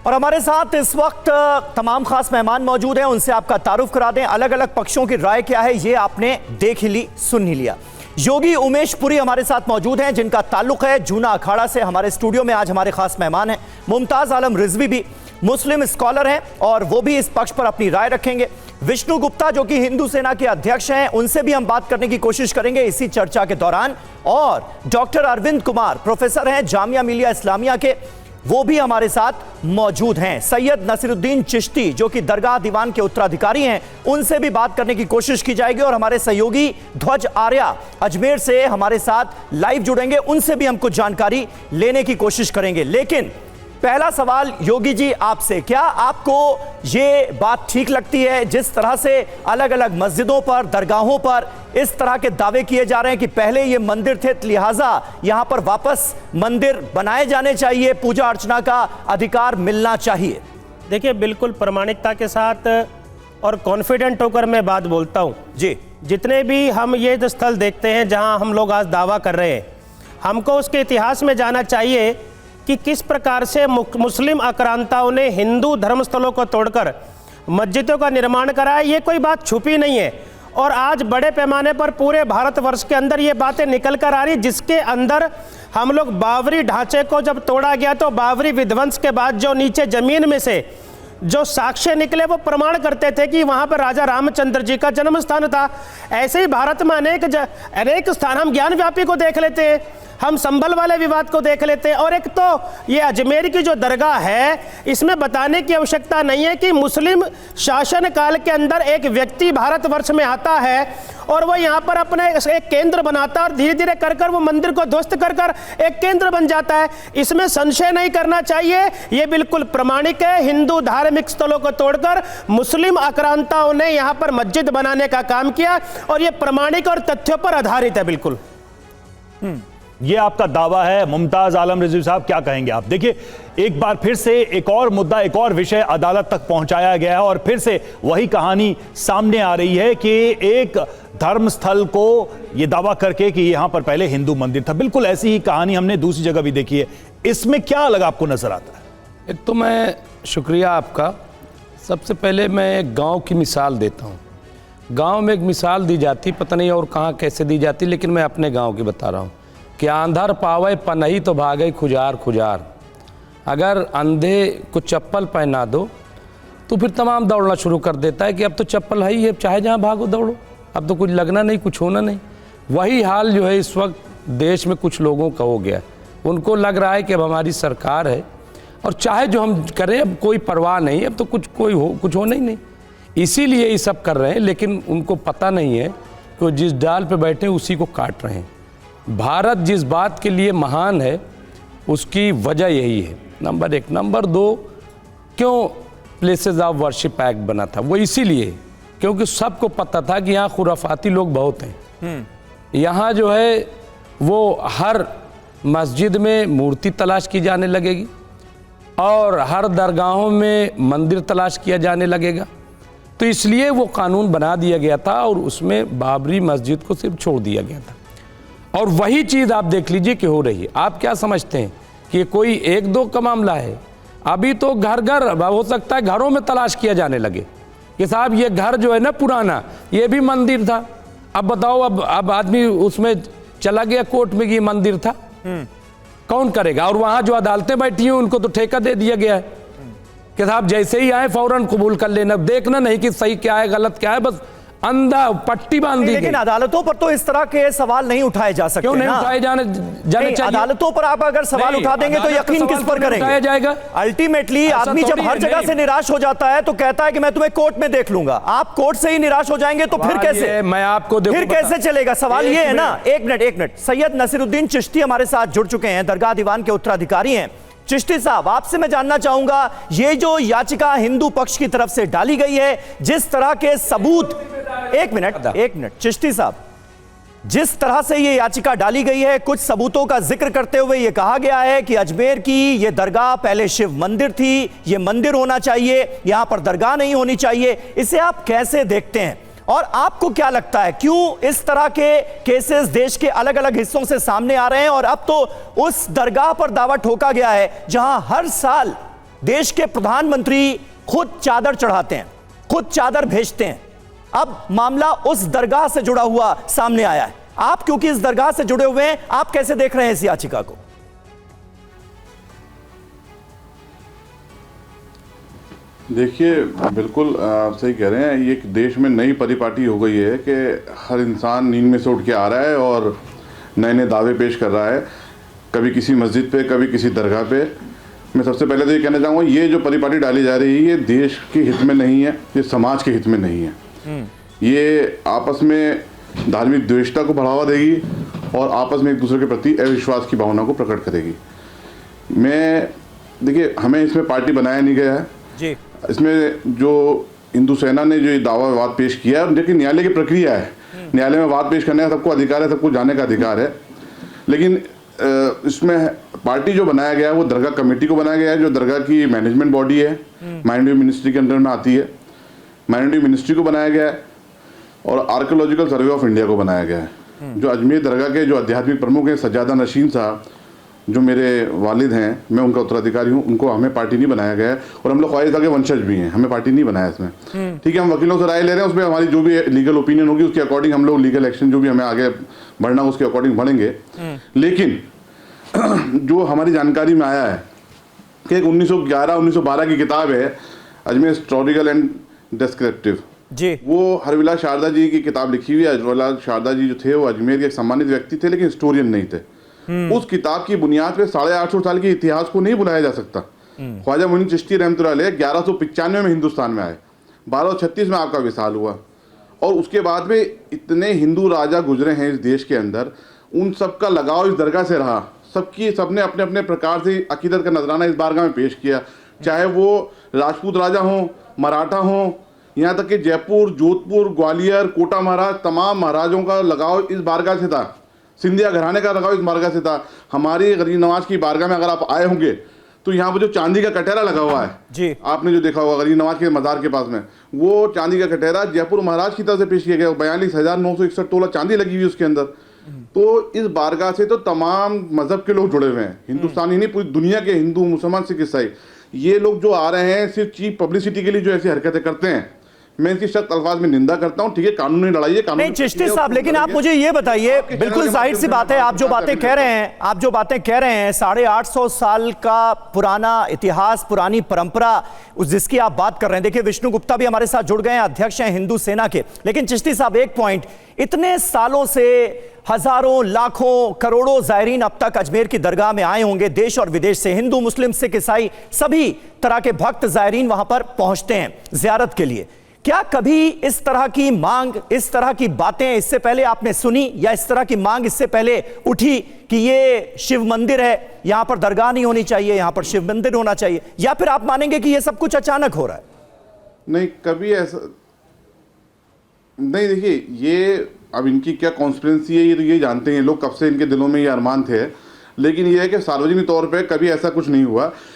और हमारे साथ इस वक्त तमाम खास मेहमान मौजूद हैं, उनसे आपका तारुफ करा दें। अलग अलग पक्षों की राय क्या है ये आपने देख ही ली, सुन ही लिया। योगी उमेश पुरी हमारे साथ मौजूद हैं, जिनका ताल्लुक है जूना अखाड़ा से। हमारे स्टूडियो में आज हमारे खास मेहमान हैं। मुमताज आलम रिजवी भी मुस्लिम स्कॉलर हैं और वो भी इस पक्ष पर अपनी राय रखेंगे। विष्णु गुप्ता जो कि हिंदू सेना के अध्यक्ष हैं, उनसे भी हम बात करने की कोशिश करेंगे इसी चर्चा के दौरान। और डॉक्टर अरविंद कुमार प्रोफेसर हैं जामिया मिलिया इस्लामिया के, वो भी हमारे साथ मौजूद हैं। सैयद नसीरुद्दीन चिश्ती जो कि दरगाह दीवान के उत्तराधिकारी हैं, उनसे भी बात करने की कोशिश की जाएगी। और हमारे सहयोगी ध्वज आर्या अजमेर से हमारे साथ लाइव जुड़ेंगे, उनसे भी हम कुछ जानकारी लेने की कोशिश करेंगे। लेकिन पहला सवाल योगी जी आपसे, क्या आपको ये बात ठीक लगती है जिस तरह से अलग अलग मस्जिदों पर, दरगाहों पर इस तरह के दावे किए जा रहे हैं कि पहले ये मंदिर थे, लिहाजा यहां पर वापस मंदिर बनाए जाने चाहिए, पूजा अर्चना का अधिकार मिलना चाहिए? देखिए, बिल्कुल प्रामाणिकता के साथ और कॉन्फिडेंट होकर मैं बात बोलता हूं जी। जितने भी हम ये स्थल देखते हैं जहां हम लोग आज दावा कर रहे हैं, हमको उसके इतिहास में जाना चाहिए कि किस प्रकार से मुस्लिम आक्रांताओं ने हिंदू धर्मस्थलों को तोड़कर मस्जिदों का निर्माण कराया। ये कोई बात छुपी नहीं है और आज बड़े पैमाने पर पूरे भारतवर्ष के अंदर ये बातें निकल कर आ रही, जिसके अंदर हम लोग बाबरी ढांचे को जब तोड़ा गया तो बाबरी विध्वंस के बाद जो नीचे जमीन में से जो साक्ष्य निकले वो प्रमाण करते थे कि वहां पर राजा रामचंद्र जी का जन्म स्थान था। ऐसे ही भारत में अनेक स्थान, हम ज्ञान व्यापी को देख लेते हैं, हम संभल वाले विवाद को देख लेते हैं। और एक तो ये अजमेर की जो दरगाह है, इसमें बताने की आवश्यकता नहीं है कि मुस्लिम शासन काल के अंदर एक व्यक्ति भारतवर्ष में आता है और वो यहाँ पर अपने एक केंद्र बनाता है और धीरे धीरे कर कर वो मंदिर को ध्वस्त कर कर एक केंद्र बन जाता है। इसमें संशय नहीं करना चाहिए, ये बिल्कुल प्रमाणिक है। हिंदू धार्मिक स्थलों को तोड़कर मुस्लिम आक्रांताओं ने यहाँ पर मस्जिद बनाने का काम किया और ये प्रमाणिक और तथ्यों पर आधारित है। बिल्कुल ये आपका दावा है। मुमताज आलम रिजवी साहब, क्या कहेंगे आप? देखिए, एक बार फिर से एक और मुद्दा, एक और विषय अदालत तक पहुंचाया गया है और फिर से वही कहानी सामने आ रही है कि एक धर्मस्थल को यह दावा करके कि यहां पर पहले हिंदू मंदिर था। बिल्कुल ऐसी ही कहानी हमने दूसरी जगह भी देखी है। इसमें क्या अलग आपको नजर आता है? एक तो मैं शुक्रिया आपका। सबसे पहले मैं एक गाँव की मिसाल देता हूँ। गाँव में एक मिसाल दी जाती, पता नहीं और कहाँ कैसे दी जाती, लेकिन मैं अपने गाँव की बता रहा हूँ कि आंधर पावे पनही तो भागे खुजार खुजार। अगर अंधे को चप्पल पहना दो तो फिर तमाम दौड़ना शुरू कर देता है कि अब तो चप्पल है ही है, चाहे जहाँ भागो दौड़ो, अब तो कुछ लगना नहीं, कुछ होना नहीं। वही हाल जो है इस वक्त देश में कुछ लोगों का हो गया। उनको लग रहा है कि अब हमारी सरकार है और चाहे जो हम करें अब कोई परवाह नहीं, अब तो कुछ होना ही नहीं, इसीलिए ये सब कर रहे हैं। लेकिन उनको पता नहीं है कि वो जिस डाल पे बैठे उसी को काट रहे हैं। भारत जिस बात के लिए महान है उसकी वजह यही है, नंबर एक। नंबर दो, क्यों प्लेसेस ऑफ वर्शिप एक्ट बना था? वो इसीलिए क्योंकि सबको पता था कि यहाँ खुराफाती लोग बहुत हैं। यहाँ जो है वो हर मस्जिद में मूर्ति तलाश की जाने लगेगी और हर दरगाहों में मंदिर तलाश किया जाने लगेगा। तो इसलिए वो कानून बना दिया गया था और उसमें बाबरी मस्जिद को सिर्फ छोड़ दिया गया था। और वही चीज़ आप देख लीजिए कि हो रही है। आप क्या समझते हैं कि ये कोई एक दो का मामला है? अभी तो घर घर, हो सकता है घरों में तलाश किया जाने लगे कि साहब ये घर जो है ना पुराना, ये भी मंदिर था। अब बताओ, अब आदमी उसमें चला गया कोर्ट में कि ये मंदिर था, कौन करेगा? और वहाँ जो अदालतें बैठी हैं उनको तो ठेका दे दिया गया है कि साहब जैसे ही आए फौरन कबूल कर लेना, देखना नहीं कि सही क्या है गलत क्या है, बस अंधा पट्टी बांध दी। लेकिन अदालतों पर तो इस तरह के सवाल नहीं उठाए जा सकते। क्यों नहीं उठाए जाने चाहिए? अदालतों पर आप अगर सवाल उठा देंगे तो यकीन किस पर करेंगे? जाएगा अल्टीमेटली आदमी जब हर जगह से निराश हो जाता है तो कहता है कि मैं तुम्हें कोर्ट में देख लूंगा। आप कोर्ट से ही निराश हो जाएंगे तो फिर कैसे? मैं आपको फिर कैसे चलेगा? सवाल ये है ना। एक मिनट, सैयद नसीरुद्दीन चिश्ती हमारे साथ जुड़ चुके हैं, दरगाह दीवान के उत्तराधिकारी हैं। चिश्ती साहब, आपसे मैं जानना चाहूंगा, ये जो याचिका हिंदू पक्ष की तरफ से डाली गई है, जिस तरह के सबूत, एक मिनट चिश्ती साहब, जिस तरह से ये याचिका डाली गई है, कुछ सबूतों का जिक्र करते हुए ये कहा गया है कि अजमेर की ये दरगाह पहले शिव मंदिर थी, ये मंदिर होना चाहिए, यहां पर दरगाह नहीं होनी चाहिए। इसे आप कैसे देखते हैं और आपको क्या लगता है क्यों इस तरह के केसेस देश के अलग अलग हिस्सों से सामने आ रहे हैं? और अब तो उस दरगाह पर दावा ठोका गया है जहां हर साल देश के प्रधानमंत्री खुद चादर चढ़ाते हैं, खुद चादर भेजते हैं। अब मामला उस दरगाह से जुड़ा हुआ सामने आया है। आप क्योंकि इस दरगाह से जुड़े हुए हैं, आप कैसे देख रहे हैं इस याचिका को? देखिए, बिल्कुल आप सही कह रहे हैं। ये एक देश में नई परिपाटी हो गई है कि हर इंसान नींद में से उठ के आ रहा है और नए नए दावे पेश कर रहा है, कभी किसी मस्जिद पे, कभी किसी दरगाह पे। मैं सबसे पहले तो ये कहना चाहूँगा, ये जो परिपाटी डाली जा रही है ये देश के हित में नहीं है, ये समाज के हित में नहीं है। ये आपस में धार्मिक द्वेषता को बढ़ावा देगी और आपस में एक दूसरे के प्रति अविश्वास की भावना को प्रकट करेगी। देखिए, हमें इसमें पार्टी बनाया नहीं गया है जी। इसमें जो हिंदू सेना ने जो ये दावा वाद पेश किया है, लेकिन न्यायालय की प्रक्रिया है, न्यायालय में वाद पेश करने का सबको अधिकार है, सबको जाने का अधिकार है। लेकिन इसमें पार्टी जो बनाया गया है वो दरगाह कमेटी को बनाया गया है, जो दरगाह की मैनेजमेंट बॉडी है, माइनॉरिटी मिनिस्ट्री के अंडर में आती है। माइनॉरिटी मिनिस्ट्री को बनाया गया है और आर्कियोलॉजिकल सर्वे ऑफ इंडिया को बनाया गया है। जो अजमेर दरगाह के जो आध्यात्मिक प्रमुख हैं सज्जादा नशीन साहब, जो मेरे वालिद हैं, मैं उनका उत्तराधिकारी हूँ, उनको हमें पार्टी नहीं बनाया गया है। और हम लोग ख्वाजा साहब के वंशज भी हैं, हमें पार्टी नहीं बनाया इसमें। ठीक है, हम वकीलों से राय ले रहे हैं, उसमें हमारी जो भी लीगल ओपिनियन होगी उसके अकॉर्डिंग हम लोग लीगल एक्शन जो भी हमें आगे बढ़ना उसके अकॉर्डिंग बढ़ेंगे। लेकिन जो हमारी जानकारी में आया है कि एक 1911-1912 की किताब है अजमेर हिस्टोरिकल एंड डिस्क्रिप्टिव जी, वो हरविलास शारदा जी की किताब लिखी हुई है। हरविलास शारदा जी जो थे वो अजमेर के एक सम्मानित व्यक्ति थे, लेकिन हिस्टोरियन नहीं थे। उस किताब की बुनियाद पे 850 साल के इतिहास को नहीं बुलाया जा सकता। ख्वाजा मोइन चिश्ती रहमतुल्लाह अलैह 1195 में हिंदुस्तान में आए, 1236 में आपका विशाल हुआ, और उसके बाद में इतने हिंदू राजा गुजरे हैं इस देश के अंदर, उन सबका लगाव इस दरगाह से रहा। सबने अपने अपने प्रकार से अकीदत का नजराना इस बारगाह में पेश किया, चाहे वो राजपूत राजा हों, मराठा हों, यहाँ तक कि जयपुर, जोधपुर, ग्वालियर, कोटा महाराज, तमाम महाराजों का लगाव इस बारगाह से था। सिंधिया घराने का लगाव इस बारगाह से था। हमारी गरीब नवाज की बारगाह में अगर आप आए होंगे तो यहाँ पर जो चांदी का कटहरा लगा हुआ है जी, आपने जो देखा होगा गरीब नवाज के मज़ार के पास में, वो चांदी का कटहरा जयपुर महाराज की तरफ से पेश किया गया। 42,961 तोला चांदी लगी हुई उसके अंदर। तो इस बारगाह से तो तमाम मजहब के लोग जुड़े हुए हैं, हिंदुस्तानी नहीं, पूरी दुनिया के हिंदू, मुसलमान, सिख, ईसाई। ये लोग जो आ रहे हैं सिर्फ चीप पब्लिसिटी के लिए जो ऐसी हरकतें करते हैं, मैं इसकी सख्त अल्फाज में निंदा करता हूं। ठीक है, कानूनी लड़ाई है, कानून नहीं चिश्ती साहब, लेकिन आप मुझे ये बताइए, बिल्कुल जाहिर सी बात है, आप जो बातें कह रहे हैं 850 साल का पुराना इतिहास, पुरानी परंपरा जिसकी आप बात कर रहे हैं। देखिए, विष्णु गुप्ता भी हमारे साथ जुड़ गए हैं, अध्यक्ष हैं हिंदू सेना के। लेकिन चिश्ती साहब, एक पॉइंट, इतने सालों से हजारों, लाखों, करोड़ों जायरीन अब तक अजमेर की दरगाह में आए होंगे, देश और विदेश से, हिंदू, मुस्लिम, सिख, ईसाई, सभी तरह के भक्त जायरीन वहां पर पहुंचते हैं जियारत के लिए। क्या कभी इस तरह की मांग, इस तरह की बातें इससे पहले आपने सुनी, या इस तरह की मांग इससे पहले उठी कि ये शिव मंदिर है, यहां पर दरगाह नहीं होनी चाहिए, यहां पर शिव मंदिर होना चाहिए, या फिर आप मानेंगे कि ये सब कुछ अचानक हो रहा है? नहीं, कभी ऐसा नहीं। देखिए, ये अब इनकी क्या कॉन्स्पिरेंसी है ये तो ये जानते हैं लोग, कब से इनके दिलों में ये अरमान थे। लेकिन ये है कि सार्वजनिक तौर पे कभी ऐसा कुछ नहीं हुआ।